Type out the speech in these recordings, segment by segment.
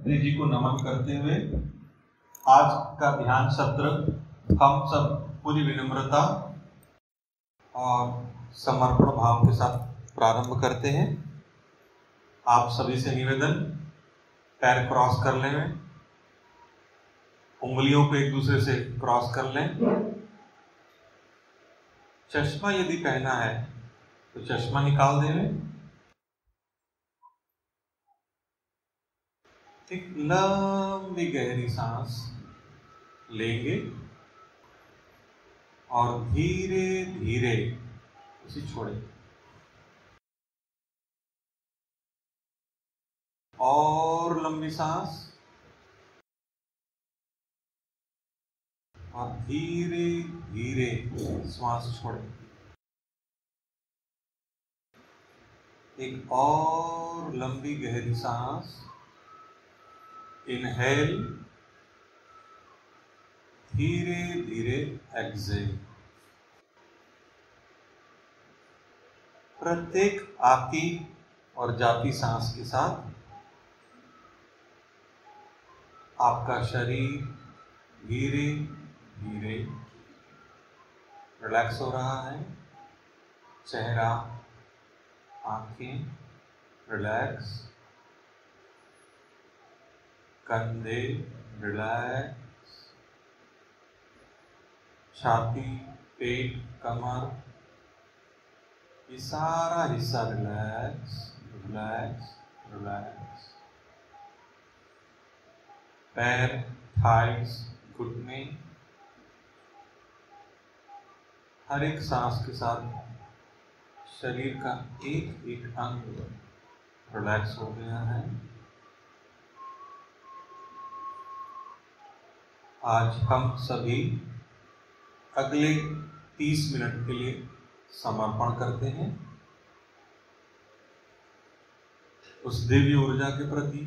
श्री जी को नमन करते हुए आज का ध्यान सत्र हम सब पूरी विनम्रता और समर्पण भाव के साथ प्रारंभ करते हैं। आप सभी से निवेदन, पैर क्रॉस कर लें, उंगलियों को एक दूसरे से क्रॉस कर लें। चश्मा यदि पहना है तो चश्मा निकाल दें। एक लंबी गहरी सांस लेंगे और धीरे धीरे उसे छोड़ेंगे। और लंबी सांस और धीरे धीरे श्वास छोड़ेंगे। एक और लंबी गहरी सांस, इनहेल, धीरे धीरे एक्सहेल। प्रत्येक आती और जाती सांस के साथ आपका शरीर धीरे धीरे रिलैक्स हो रहा है। चेहरा, आंखें रिलैक्स, कंधे रिलैक्स, छाती, पेट, कमर, ये सारा हिस्सा रिलैक्स रिलैक्स रिलैक्स। पैर, थाइस, घुटने, हर एक सांस के साथ शरीर का एक एक अंग रिलैक्स हो गया है। आज हम सभी अगले 30 मिनट के लिए समर्पण करते हैं उस दिव्य ऊर्जा के प्रति,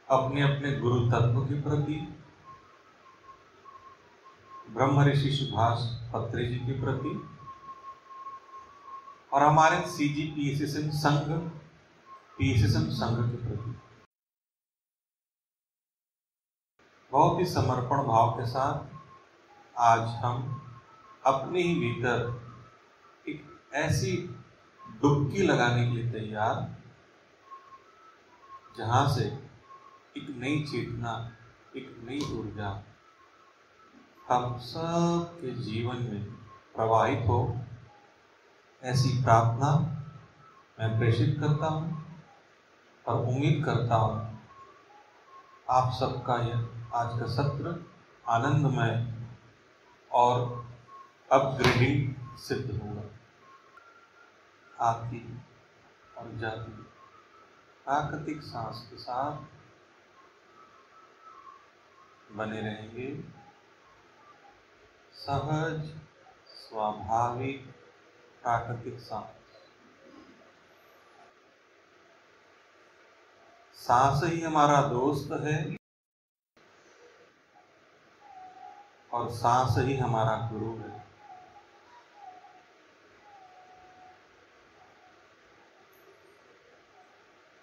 अपने अपने गुरु तत्व के प्रति, ब्रह्म ऋषि सुभाष पत्री जी के प्रति और हमारे CGPSSM संघ, PSSM संघ के प्रति बहुत ही समर्पण भाव के साथ आज हम अपने ही भीतर एक ऐसी डुबकी लगाने के लिए तैयार, जहां से एक नई चेतना, एक नई ऊर्जा हम सब के जीवन में प्रवाहित हो, ऐसी प्रार्थना मैं प्रेषित करता हूँ और उम्मीद करता हूँ आप सबका यह आज का सत्र आनंदमय और अपग्रेडिंग सिद्ध होगा। आती और जाती प्राकृतिक सांस के साथ बने रहेंगे। सहज, स्वाभाविक, प्राकृतिक सांस। सांस ही हमारा दोस्त है और सांस ही हमारा गुरु है।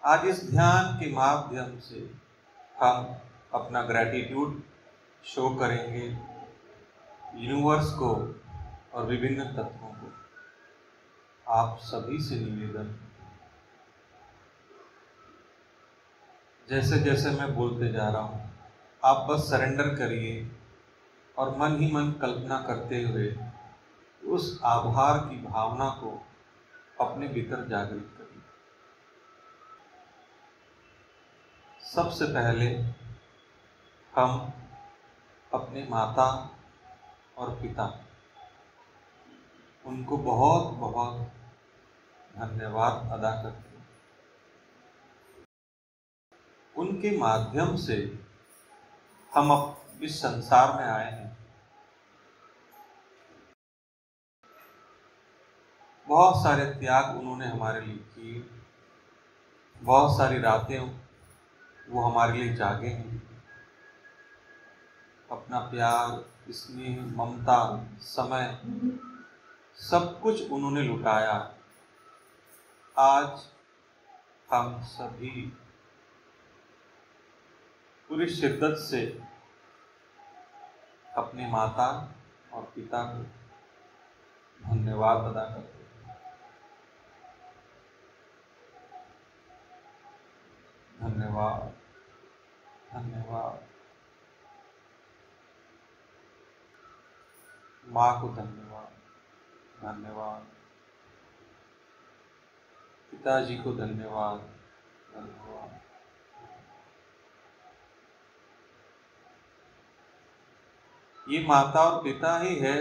आज इस ध्यान के माध्यम से हम अपना ग्रैटिट्यूड शो करेंगे यूनिवर्स को और विभिन्न तत्वों को। आप सभी से निवेदन, जैसे जैसे मैं बोलते जा रहा हूँ आप बस सरेंडर करिए और मन ही मन कल्पना करते हुए उस आभार की भावना को अपने भीतर जागृत करिए। सबसे पहले हम अपने माता और पिता, उनको बहुत बहुत धन्यवाद अदा करते हैं। उनके माध्यम से हम अब इस संसार में आए हैं। बहुत सारे त्याग उन्होंने हमारे लिए किए, बहुत सारी रातें वो हमारे लिए जागे हैं। अपना प्यार, स्नेह, ममता, समय सब कुछ उन्होंने लुटाया। आज हम सभी पूरी शिद्दत से अपनी माता और पिता को धन्यवाद अदा करते हैं। धन्यवाद, धन्यवाद। माँ को धन्यवाद, धन्यवाद। पिताजी को धन्यवाद, धन्यवाद। ये माता और पिता ही है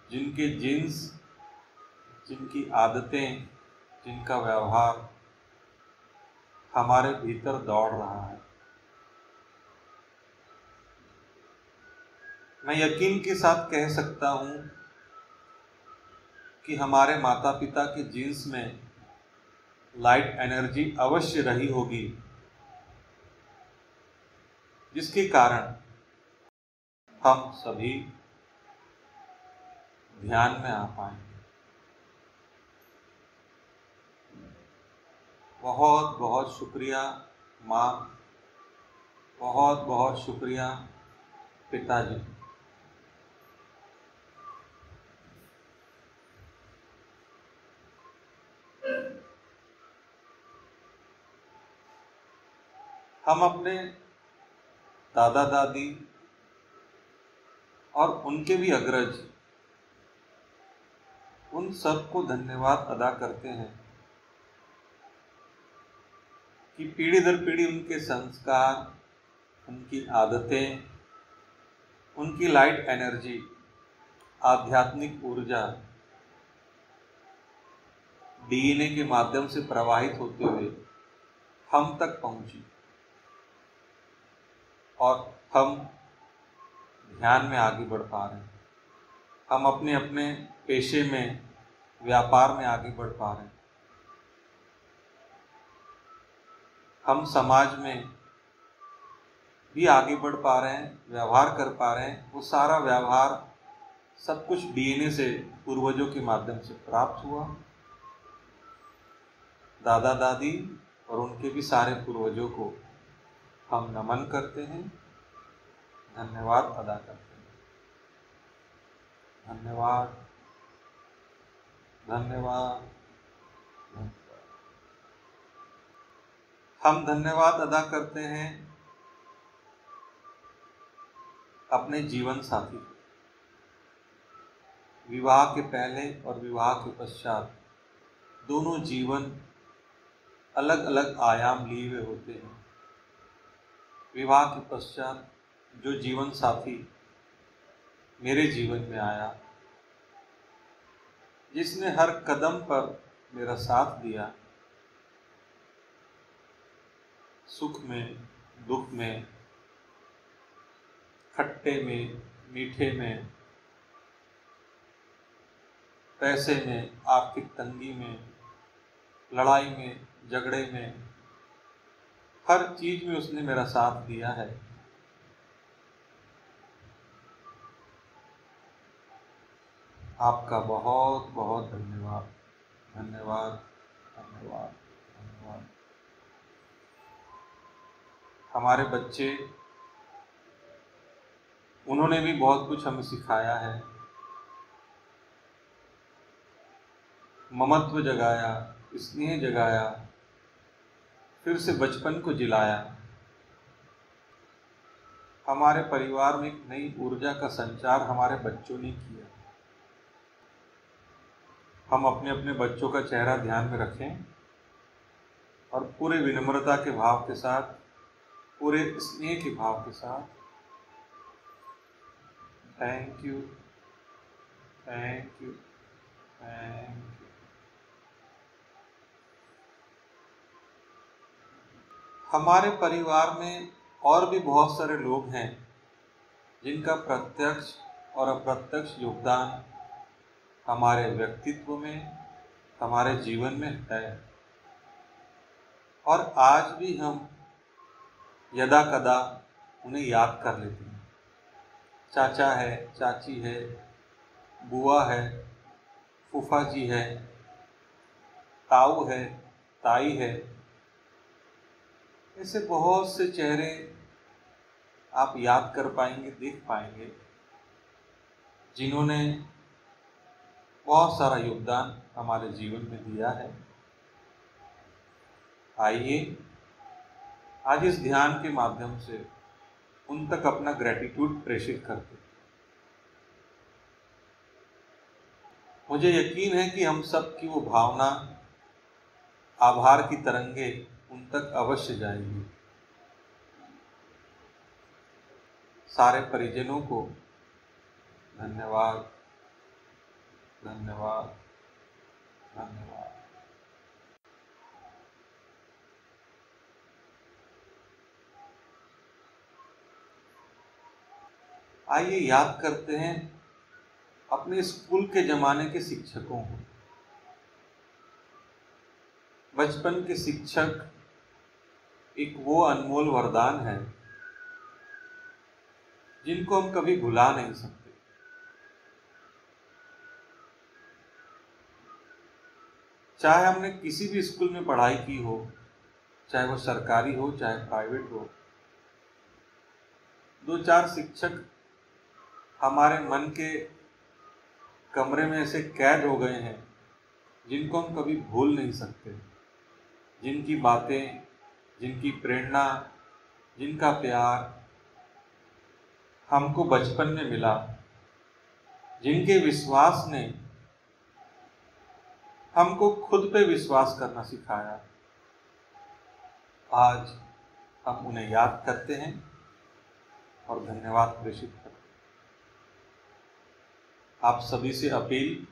जिनके जीन्स, जिनकी आदतें, जिनका व्यवहार हमारे भीतर दौड़ रहा है। मैं यकीन के साथ कह सकता हूँ कि हमारे माता पिता के जीन्स में लाइट एनर्जी अवश्य रही होगी, जिसके कारण हम सभी ध्यान में आ पाएंगे। बहुत बहुत शुक्रिया माँ, बहुत बहुत शुक्रिया पिताजी। हम अपने दादा दादी और उनके भी अग्रज, उन सबको धन्यवाद अदा करते हैं कि पीढ़ी दर पीढ़ी उनके संस्कार, उनकी आदतें, उनकी लाइट एनर्जी, आध्यात्मिक ऊर्जा डीएनए के माध्यम से प्रवाहित होते हुए हम तक पहुंची और हम ध्यान में आगे बढ़ पा रहे हैं। हम अपने अपने पेशे में, व्यापार में आगे बढ़ पा रहे हैं। हम समाज में भी आगे बढ़ पा रहे हैं, व्यवहार कर पा रहे हैं। वो सारा व्यवहार सब कुछ डीएनए से, पूर्वजों के माध्यम से प्राप्त हुआ। दादा दादी और उनके भी सारे पूर्वजों को हम नमन करते हैं, धन्यवाद अदा करते हैं। धन्यवाद, धन्यवाद, धन्यवाद। हम धन्यवाद अदा करते हैं अपने जीवन साथी को। विवाह के पहले और विवाह के पश्चात दोनों जीवन अलग अलग आयाम लिए हुए होते हैं। विवाह के पश्चात जो जीवन साथी मेरे जीवन में आया, जिसने हर कदम पर मेरा साथ दिया, सुख में, दुख में, खट्टे में, मीठे में, पैसे में, आर्थिक तंगी में, लड़ाई में, झगड़े में, हर चीज में उसने मेरा साथ दिया है। आपका बहुत बहुत धन्यवाद, धन्यवाद, धन्यवाद, धन्यवाद। हमारे बच्चे, उन्होंने भी बहुत कुछ हमें सिखाया है। ममत्व जगाया, स्नेह जगाया, फिर से बचपन को जिलाया। हमारे परिवार में एक नई ऊर्जा का संचार हमारे बच्चों ने किया। हम अपने अपने बच्चों का चेहरा ध्यान में रखें और पूरे विनम्रता के भाव के साथ, पूरे स्नेह के भाव के साथ thank you, thank you, thank you. हमारे परिवार में और भी बहुत सारे लोग हैं जिनका प्रत्यक्ष और अप्रत्यक्ष योगदान हमारे व्यक्तित्व में, हमारे जीवन में है। और आज भी हम यदा कदा उन्हें याद कर लेते हैं। चाचा है, चाची है, बुआ है, फूफा जी है, ताऊ है, ताई है, ऐसे बहुत से चेहरे आप याद कर पाएंगे, देख पाएंगे, जिन्होंने बहुत सारा योगदान हमारे जीवन में दिया है। आइए आज इस ध्यान के माध्यम से उन तक अपना ग्रेटिट्यूड प्रेषित करते हैं। मुझे यकीन है कि हम सब की वो भावना, आभार की तरंगे उन तक अवश्य जाएगी। सारे परिजनों को धन्यवाद, धन्यवाद, धन्यवाद। आइए याद करते हैं अपने स्कूल के जमाने के शिक्षकों को। बचपन के शिक्षक एक वो अनमोल वरदान है जिनको हम कभी भुला नहीं सकते। चाहे हमने किसी भी स्कूल में पढ़ाई की हो, चाहे वो सरकारी हो चाहे प्राइवेट हो, दो चार शिक्षक हमारे मन के कमरे में ऐसे कैद हो गए हैं जिनको हम कभी भूल नहीं सकते। जिनकी बातें, जिनकी प्रेरणा, जिनका प्यार हमको बचपन में मिला, जिनके विश्वास ने हमको खुद पे विश्वास करना सिखाया, आज हम उन्हें याद करते हैं और धन्यवाद प्रेषित करते हैं। आप सभी से अपील,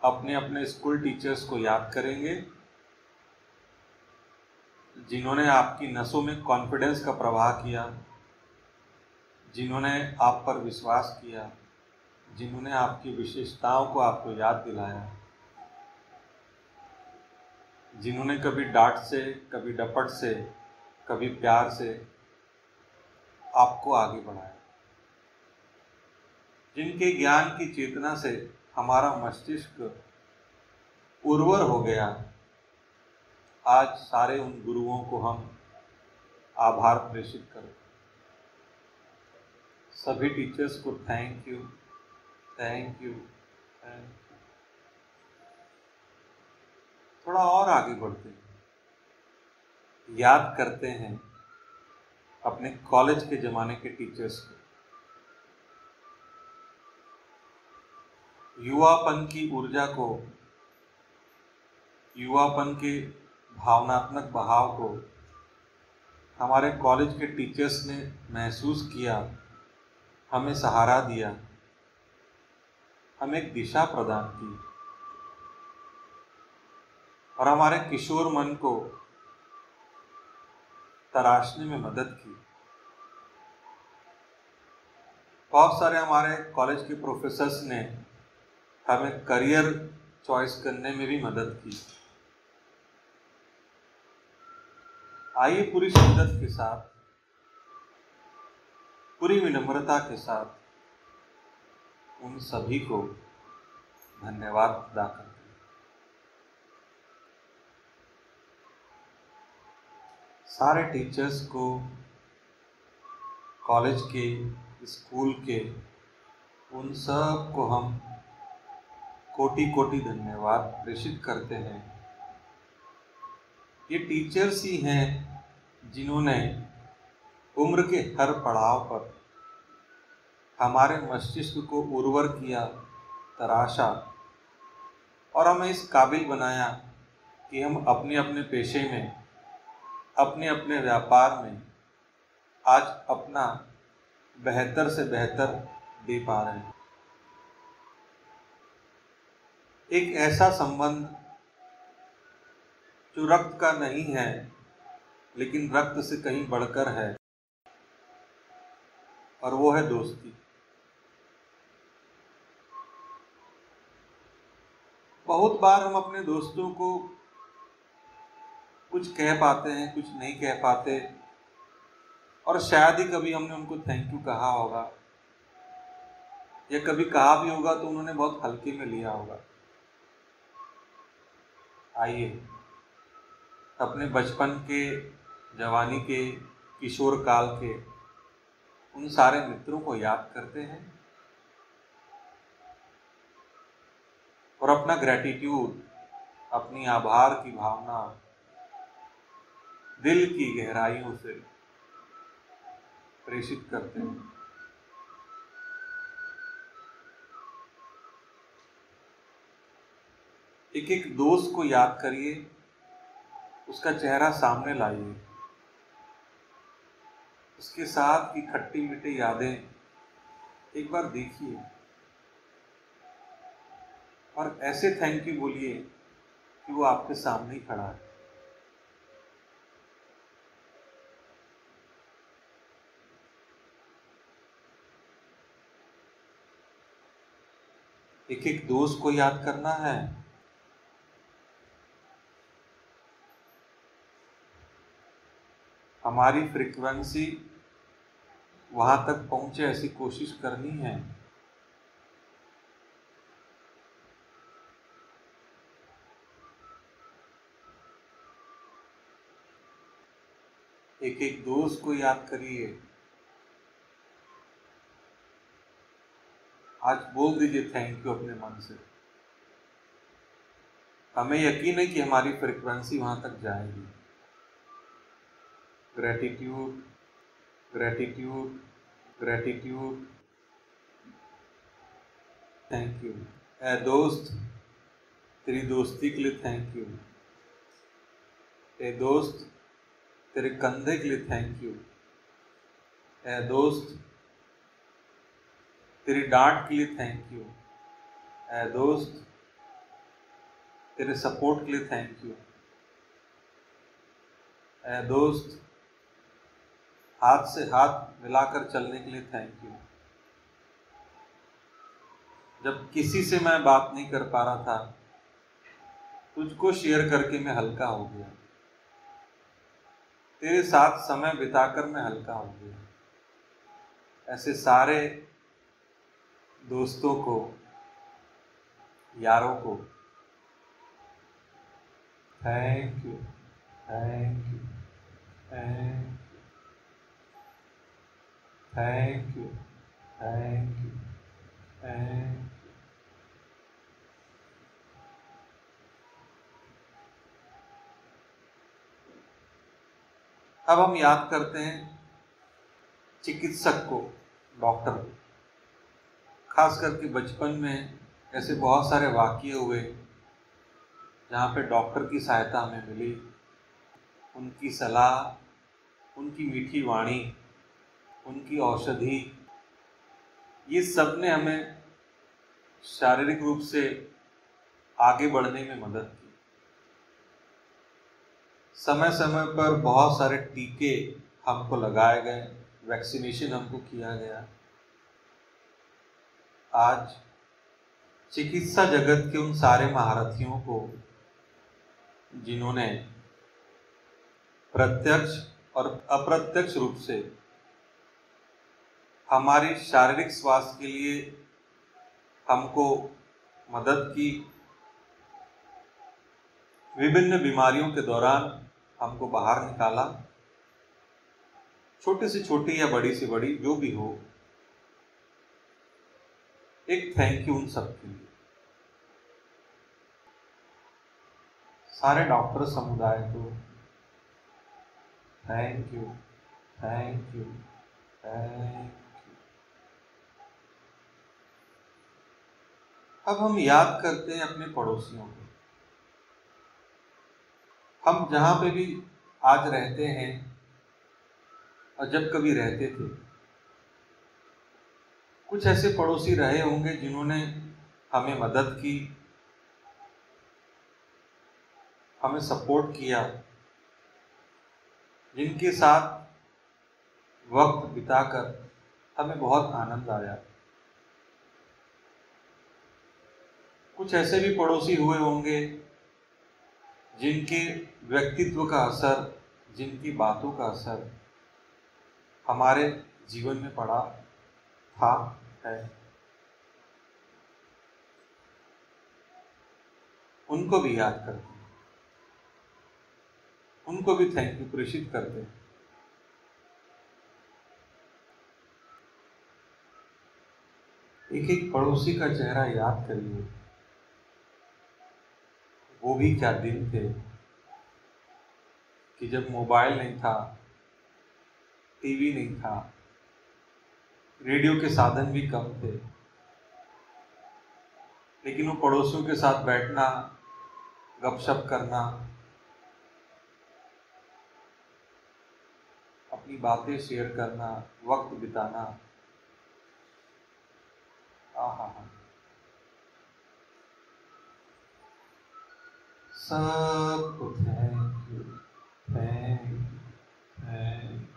अपने अपने स्कूल टीचर्स को याद करेंगे जिन्होंने आपकी नसों में कॉन्फिडेंस का प्रवाह किया, जिन्होंने आप पर विश्वास किया, जिन्होंने आपकी विशेषताओं को आपको याद दिलाया, जिन्होंने कभी डांट से, कभी डपट से, कभी प्यार से आपको आगे बढ़ाया, जिनके ज्ञान की चेतना से हमारा मस्तिष्क उर्वर हो गया। आज सारे उन गुरुओं को हम आभार प्रेषित करें। सभी टीचर्स को thank you, thank you, thank you. थोड़ा और आगे बढ़ते हैं, याद करते हैं अपने कॉलेज के ज़माने के टीचर्स को। युवापन की ऊर्जा को, युवापन के भावनात्मक बहाव को हमारे कॉलेज के टीचर्स ने महसूस किया, हमें सहारा दिया, हमें एक दिशा प्रदान की और हमारे किशोर मन को तराशने में मदद की। बहुत सारे हमारे कॉलेज के प्रोफेसर्स ने हमें करियर चॉइस करने में भी मदद की। आइए पूरी शिद्दत के साथ, पूरी विनम्रता के साथ उन सभी को धन्यवाद अदा करते हैं। सारे टीचर्स को, कॉलेज के, स्कूल के, उन सब को हम कोटि कोटि धन्यवाद प्रेषित करते हैं। ये टीचर्स ही हैं जिन्होंने उम्र के हर पड़ाव पर हमारे मस्तिष्क को उर्वर किया, तराशा और हमें इस काबिल बनाया कि हम अपने अपने पेशे में, अपने अपने व्यापार में आज अपना बेहतर से बेहतर दे पा रहे हैं। एक ऐसा संबंध जो रक्त का नहीं है लेकिन रक्त से कहीं बढ़कर है, और वो है दोस्ती। बहुत बार हम अपने दोस्तों को कुछ कह पाते हैं, कुछ नहीं कह पाते, और शायद ही कभी हमने उनको थैंक यू कहा होगा, या कभी कहा भी होगा तो उन्होंने बहुत हल्के में लिया होगा। आइए अपने बचपन के, जवानी के, किशोर काल के उन सारे मित्रों को याद करते हैं और अपना ग्रैटिट्यूड, अपनी आभार की भावना दिल की गहराइयों से प्रेषित करते हैं। एक एक दोस्त को याद करिए, उसका चेहरा सामने लाइए, उसके साथ की खट्टी मीठी यादें एक बार देखिए और ऐसे थैंक यू बोलिए कि वो आपके सामने ही खड़ा है। एक एक दोस्त को याद करना है, हमारी फ्रीक्वेंसी वहां तक पहुंचे ऐसी कोशिश करनी है। एक एक दोस्त को याद करिए, आज बोल दीजिए थैंक यू अपने मन से। हमें यकीन है कि हमारी फ्रीक्वेंसी वहां तक जाएगी। Gratitude, gratitude, gratitude, thank you. ए दोस्त, तेरी दोस्ती के लिए थैंक यू। ए दोस्त, तेरे कंधे के लिए थैंक यू। ए दोस्त, तेरी डांट के लिए थैंक यू। ए दोस्त, तेरे सपोर्ट के लिए थैंक यू। ए दोस्त, हाथ से हाथ मिलाकर चलने के लिए थैंक यू। जब किसी से मैं बात नहीं कर पा रहा था, तुझको शेयर करके मैं हल्का हो गया। तेरे साथ समय बिताकर मैं हल्का हो गया। ऐसे सारे दोस्तों को, यारों को thank you, thank you, thank you, thank you, thank you. अब हम याद करते हैं चिकित्सक को, डॉक्टर को। खास करके बचपन में ऐसे बहुत सारे वाक़ये हुए जहाँ पे डॉक्टर की सहायता हमें मिली, उनकी सलाह, उनकी मीठी वाणी, उनकी औषधि, ये सब ने हमें शारीरिक रूप से आगे बढ़ने में मदद की। समय समय पर बहुत सारे टीके हमको लगाए गए, वैक्सीनेशन हमको किया गया। आज चिकित्सा जगत के उन सारे महारथियों को, जिन्होंने प्रत्यक्ष और अप्रत्यक्ष रूप से हमारी शारीरिक स्वास्थ्य के लिए हमको मदद की, विभिन्न बीमारियों के दौरान हमको बाहर निकाला, छोटी से छोटी या बड़ी से बड़ी जो भी हो, एक थैंक यू उन सब के लिए। सारे डॉक्टर समुदाय को thank you, thank you, thank you. अब हम याद करते हैं अपने पड़ोसियों को। हम जहाँ पे भी आज रहते हैं और जब कभी रहते थे, कुछ ऐसे पड़ोसी रहे होंगे जिन्होंने हमें मदद की, हमें सपोर्ट किया, जिनके साथ वक्त बिताकर हमें बहुत आनंद आया। कुछ ऐसे भी पड़ोसी हुए होंगे जिनके व्यक्तित्व का असर, जिनकी बातों का असर हमारे जीवन में पड़ा था, है। उनको भी याद करते हैं। उनको भी थैंक यू प्रेषित करते हैं। एक एक पड़ोसी का चेहरा याद करिए, वो भी क्या दिन थे कि जब मोबाइल नहीं था, टीवी नहीं था, रेडियो के साधन भी कम थे, लेकिन वो पड़ोसियों के साथ बैठना, गपशप करना, अपनी बातें शेयर करना, वक्त बिताना, आहा, सबको थैंक यू, थैंक थैंक।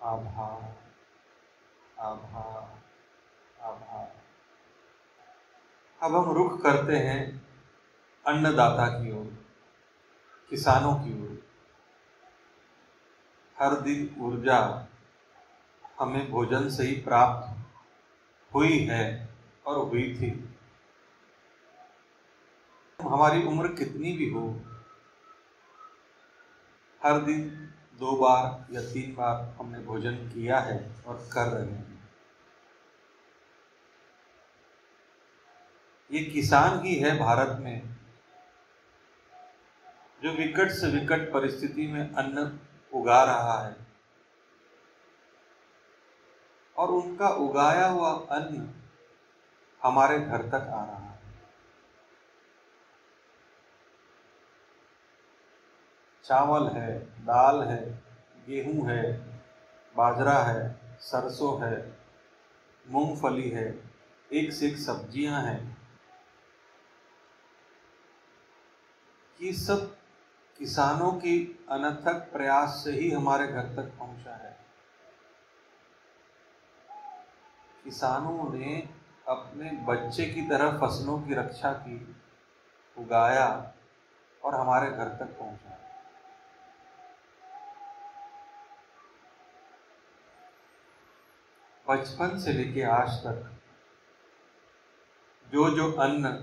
आभार, आभार, आभार। अब हम रुख करते हैं अन्नदाता की ओर, किसानों की ओर। हर दिन ऊर्जा हमें भोजन से ही प्राप्त हुई है और हुई थी। हमारी उम्र कितनी भी हो, हर दिन 2 बार या 3 बार हमने भोजन किया है और कर रहे हैं। ये किसान ही है भारत में जो विकट से विकट परिस्थिति में अन्न उगा रहा है, और उनका उगाया हुआ अन्न हमारे घर तक आ रहा है। चावल है, दाल है, गेहूं है, बाजरा है, सरसों है, मूंगफली है, एक से एक सब्जियां हैं। ये सब किसानों की अनथक प्रयास से ही हमारे घर तक पहुंचा है। किसानों ने अपने बच्चे की तरह फसलों की रक्षा की, उगाया और हमारे घर तक पहुंचा। बचपन से लेके आज तक जो जो अन्न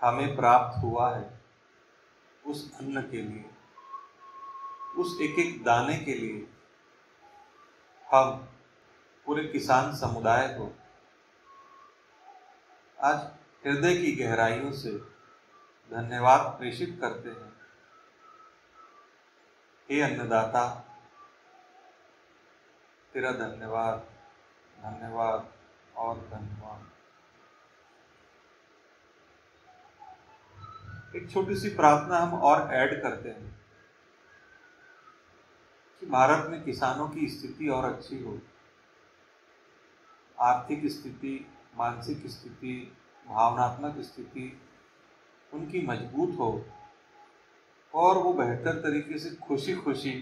हमें प्राप्त हुआ है, उस अन्न के लिए, उस एक एक दाने के लिए हम पूरे किसान समुदाय को आज हृदय की गहराइयों से धन्यवाद प्रेषित करते हैं। हे अन्नदाता, तेरा धन्यवाद, धन्यवाद और धन्यवाद। एक छोटी सी प्रार्थना हम और ऐड करते हैं कि भारत में किसानों की स्थिति और अच्छी हो, आर्थिक स्थिति, मानसिक स्थिति, भावनात्मक स्थिति उनकी मजबूत हो और वो बेहतर तरीके से खुशी खुशी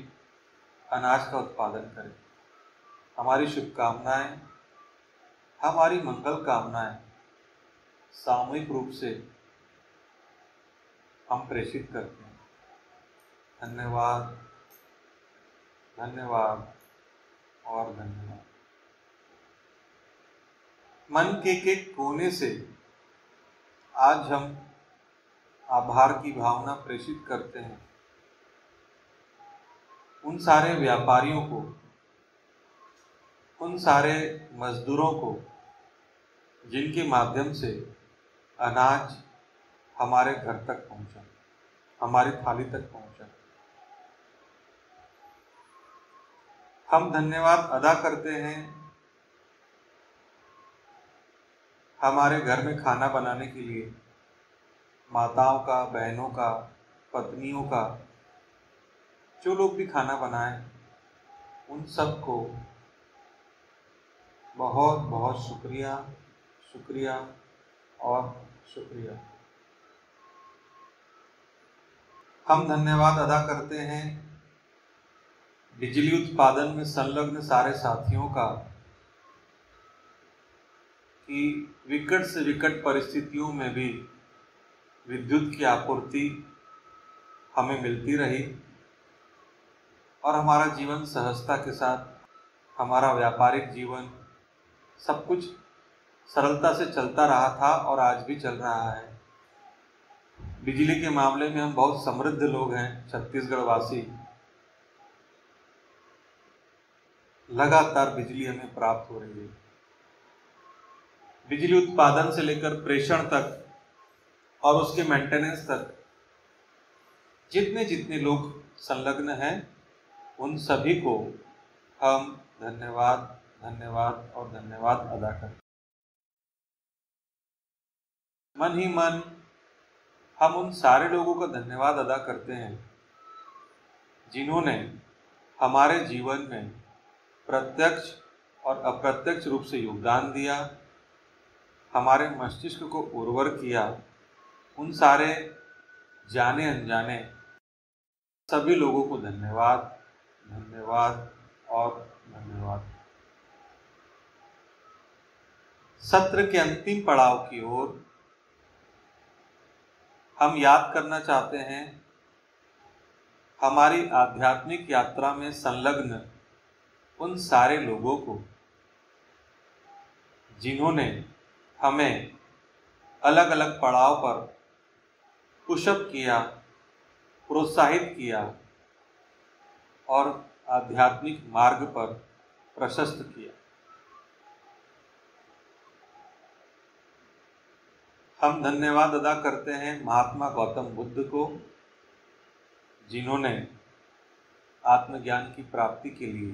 अनाज का उत्पादन करें। हमारी शुभकामनाएं, हमारी मंगल कामनाएं सामूहिक रूप से हम प्रेषित करते हैं। धन्यवाद, धन्यवाद और धन्यवाद। मन के एक कोने से आज हम आभार की भावना प्रेषित करते हैं उन सारे व्यापारियों को, उन सारे मजदूरों को जिनके माध्यम से अनाज हमारे घर तक पहुंचा, हमारी थाली तक पहुंचा। हम धन्यवाद अदा करते हैं हमारे घर में खाना बनाने के लिए माताओं का, बहनों का, पत्नियों का, जो लोग भी खाना बनाएं, उन सबको बहुत बहुत शुक्रिया, शुक्रिया और शुक्रिया। हम धन्यवाद अदा करते हैं बिजली उत्पादन में संलग्न सारे साथियों का कि विकट से विकट परिस्थितियों में भी विद्युत की आपूर्ति हमें मिलती रही और हमारा जीवन सहजता के साथ, हमारा व्यापारिक जीवन, सब कुछ सरलता से चलता रहा था और आज भी चल रहा है। बिजली के मामले में हम बहुत समृद्ध लोग हैं। छत्तीसगढ़ वासी लगातार बिजली हमें प्राप्त हो रही है। बिजली उत्पादन से लेकर प्रेषण तक और उसके मेंटेनेंस तक जितने जितने लोग संलग्न हैं, उन सभी को हम धन्यवाद धन्यवाद और धन्यवाद अदा करते हैं। मन ही मन हम उन सारे लोगों का धन्यवाद अदा करते हैं जिन्होंने हमारे जीवन में प्रत्यक्ष और अप्रत्यक्ष रूप से योगदान दिया, हमारे मस्तिष्क को उर्वर किया। उन सारे जाने अनजाने सभी लोगों को धन्यवाद धन्यवाद और धन्यवाद। सत्र के अंतिम पड़ाव की ओर हम याद करना चाहते हैं हमारी आध्यात्मिक यात्रा में संलग्न उन सारे लोगों को जिन्होंने हमें अलग अलग पड़ाव पर पुशअप किया, प्रोत्साहित किया और आध्यात्मिक मार्ग पर प्रशस्त किया। हम धन्यवाद अदा करते हैं महात्मा गौतम बुद्ध को, जिन्होंने आत्मज्ञान की प्राप्ति के लिए,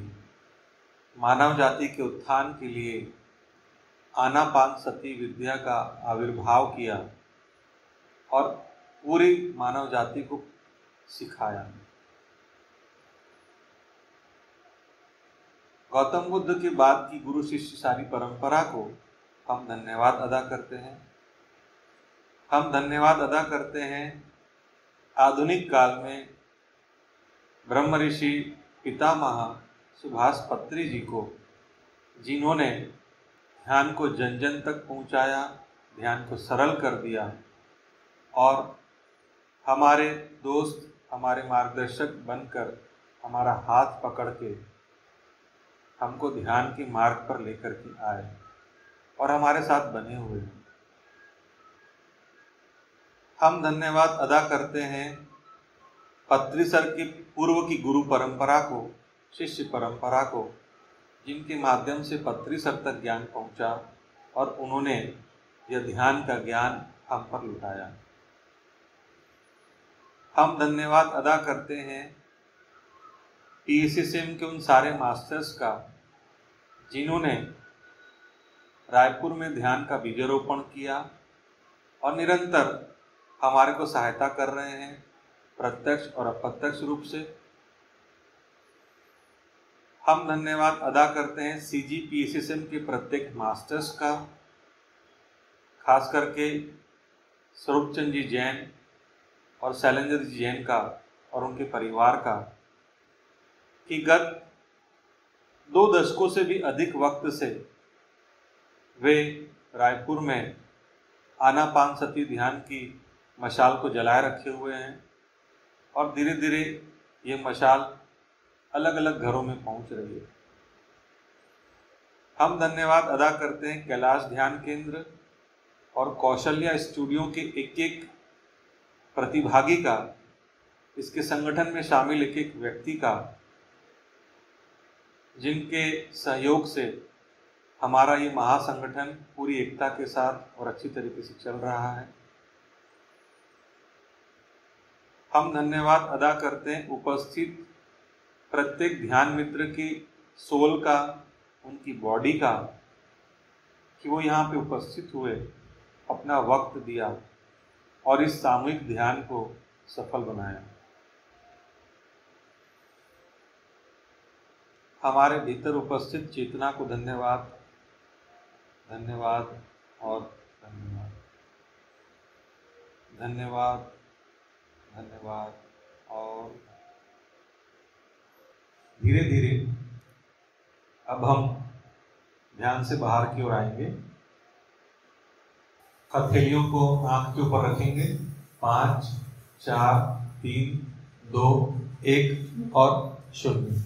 मानव जाति के उत्थान के लिए आनापानसति विद्या का आविर्भाव किया और पूरी मानव जाति को सिखाया। गौतम बुद्ध के बाद की गुरु शिष्य सारी परंपरा को हम धन्यवाद अदा करते हैं। हम धन्यवाद अदा करते हैं आधुनिक काल में ब्रह्म ऋषि पितामह सुभाष पत्री जी को, जिन्होंने ध्यान को जन जन तक पहुंचाया, ध्यान को सरल कर दिया और हमारे दोस्त, हमारे मार्गदर्शक बनकर हमारा हाथ पकड़ के हमको ध्यान के मार्ग पर लेकर के आए और हमारे साथ बने हुए हैं। हम धन्यवाद अदा करते हैं पत्री सर की पूर्व की गुरु परंपरा को, शिष्य परंपरा को, जिनके माध्यम से पत्री सर तक ज्ञान पहुंचा और उन्होंने यह ध्यान का ज्ञान हम पर लुटाया। हम धन्यवाद अदा करते हैं PSSM के उन सारे मास्टर्स का, जिन्होंने रायपुर में ध्यान का बीजारोपण किया और निरंतर हमारे को सहायता कर रहे हैं, प्रत्यक्ष और अप्रत्यक्ष रूप से। हम धन्यवाद अदा करते हैं CG PSSM के प्रत्येक मास्टर्स का, खास करके स्वरूपचंद जी जैन और शैलेंद्र जी जैन का और उनके परिवार का, कि गत 2 दशकों से भी अधिक वक्त से वे रायपुर में आनापानसति ध्यान की मशाल को जलाए रखे हुए हैं और धीरे धीरे ये मशाल अलग अलग घरों में पहुंच रही है। हम धन्यवाद अदा करते हैं कैलाश ध्यान केंद्र और कौशल्या स्टूडियो के एक एक प्रतिभागी का, इसके संगठन में शामिल एक एक व्यक्ति का, जिनके सहयोग से हमारा ये महासंगठन पूरी एकता के साथ और अच्छी तरीके से चल रहा है। हम धन्यवाद अदा करते हैं उपस्थित प्रत्येक ध्यान मित्र की सोल का, उनकी बॉडी का, कि वो यहाँ पे उपस्थित हुए, अपना वक्त दिया और इस सामूहिक ध्यान को सफल बनाया। हमारे भीतर उपस्थित चेतना को धन्यवाद धन्यवाद और धन्यवाद, धन्यवाद धन्यवाद और धीरे धीरे अब हम ध्यान से बाहर की ओर आएंगे। हथेलियों को आंख के ऊपर रखेंगे। 5 4 3 2 1 और 0।